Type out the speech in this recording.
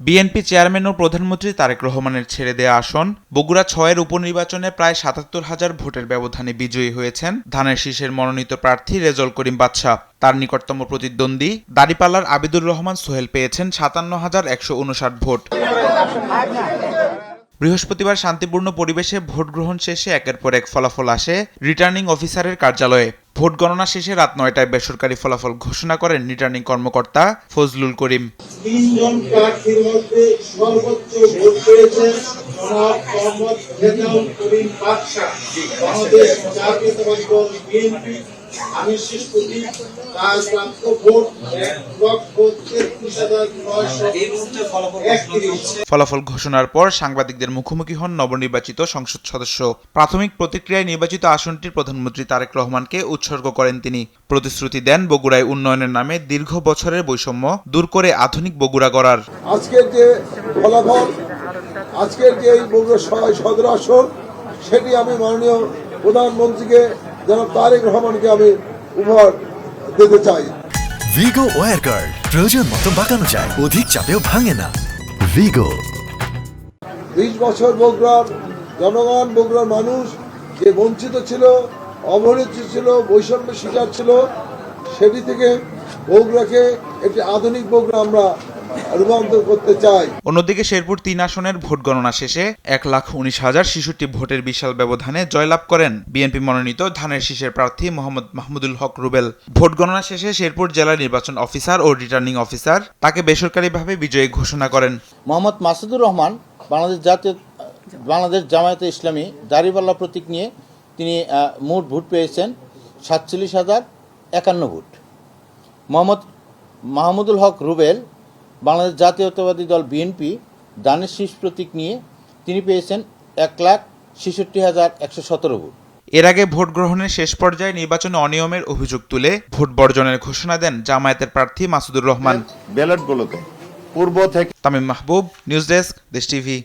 BNP chairman ও প্রধানমন্ত্রী তারেক রহমানের ছেড়ে দেয়া আসন বগুড়া ৬-এর উপনির্বাচনে প্রায় ৭৭,০০০ ভোটের ব্যবধানে বিজয়ী হয়েছেন ধানের শীষের মনোনীত প্রার্থী রেজল করিম বাদশা। তার নিকটতম প্রতিদ্বন্দ্বী দাড়িপাল্লার আবিদুর রহমান সোহেল পেয়েছেন ৫৭,১৫৯ ভোট। বৃহস্পতিবার শান্তিপূর্ণ পরিবেশে ভোট গ্রহণ শেষে একের পর এক ফলাফল আসে রিটার্নিং অফিসারের কার্যালয়ে। ভোট গণনা শেষে রাত ৯টায় বেসরকারি ফলাফল ঘোষণা করেন রিটার্নিং কর্মকর্তা ফজলুল করিম। ৩ জন প্রার্থীর মধ্যে সর্বোচ্চ ভোট পেয়েছেন জনাব মোহাম্মদ রেজল করিম বাদশা, বাংলাদেশ জাতীয়তাবাদী দল বিএনপি। আমি শেষ প্রতি তার প্রাপ্ত ভোট ১,৩৩,৯৩১। ফলাফল ঘোষণার পর সাংবাদিকদের মুখোমুখি হন নবনির্বাচিত সংসদ সদস্য। প্রাথমিক প্রতিক্রিয়ায় নির্বাচিত আসনটির প্রধানমন্ত্রী তারেক রহমানকে উৎসর্গ করেন তিনি। প্রতিশ্রুতি দেন বগুড়ায় উন্নয়নের নামে দীর্ঘ বছরের বৈষম্য দূর করে আধুনিক বগুড়া গড়ার। আজকের যে ফলাফল, আজকের যে এই বগুড়া সদর আসন, সেটি আমি মাননীয় প্রধানমন্ত্রীকে জনাব তারেক রহমানকে আমি উপহার দিতে চাই। ভিগো ওয়্যার গার্ড প্রয়োজন মতো বাঁকানো যায়, অধিক চাপেও ভাঙে না। ভিগো। ২০ বছর বগুড়ার জনগণ, বগুড়ার মানুষ যে বঞ্চিত ছিল, অবহেলিত ছিল, বৈষম্যের শিকার ছিল, সেটি থেকে বগুড়াকে একটি আধুনিক বগুড়া আমরা রূপান্তর করতে চাই। অন্যদিকে শেরপুর ৩ আসনের ভোট গণনা শেষে ১,১৯,০৬৬ ভোটের বিশাল ব্যবধানে জয়লাভ করেন বিএনপি মনোনীত ধানের শীষের প্রার্থী মোহাম্মদ মাহমুদুল হক রুবেল। ভোট গণনা শেষে শেরপুর জেলা নির্বাচন অফিসার ও রিটার্নিং অফিসার তাকে বেসরকারিভাবে বিজয়ী ঘোষণা করেন। মোহাম্মদ মাসুদুর রহমান বাংলাদেশ জামায়াতে ইসলামী দাড়িপাল্লা প্রতীক নিয়ে তিনি মোট ভোট পেয়েছেন ৪৭,০৫১ ভোট। মোহাম্মদ মাহমুদুল হক রুবেল বাংলাদেশ জাতীয়তাবাদী দল বিএনপি ধানের শীষ প্রতীক নিয়ে তিনি পেয়েছেন ১,৬৬,১১৭ ভোট। এর আগে ভোট গ্রহণের শেষ পর্যায়ে নির্বাচনে অনিয়মের অভিযোগ তুলে ভোট বর্জনের ঘোষণা দেন জামায়াতের প্রার্থী মাসুদুর রহমান। ব্যালটগুলোতে পূর্ব থেকে তামিম মাহবুব, নিউজ ডেস্ক, দেশ টিভি।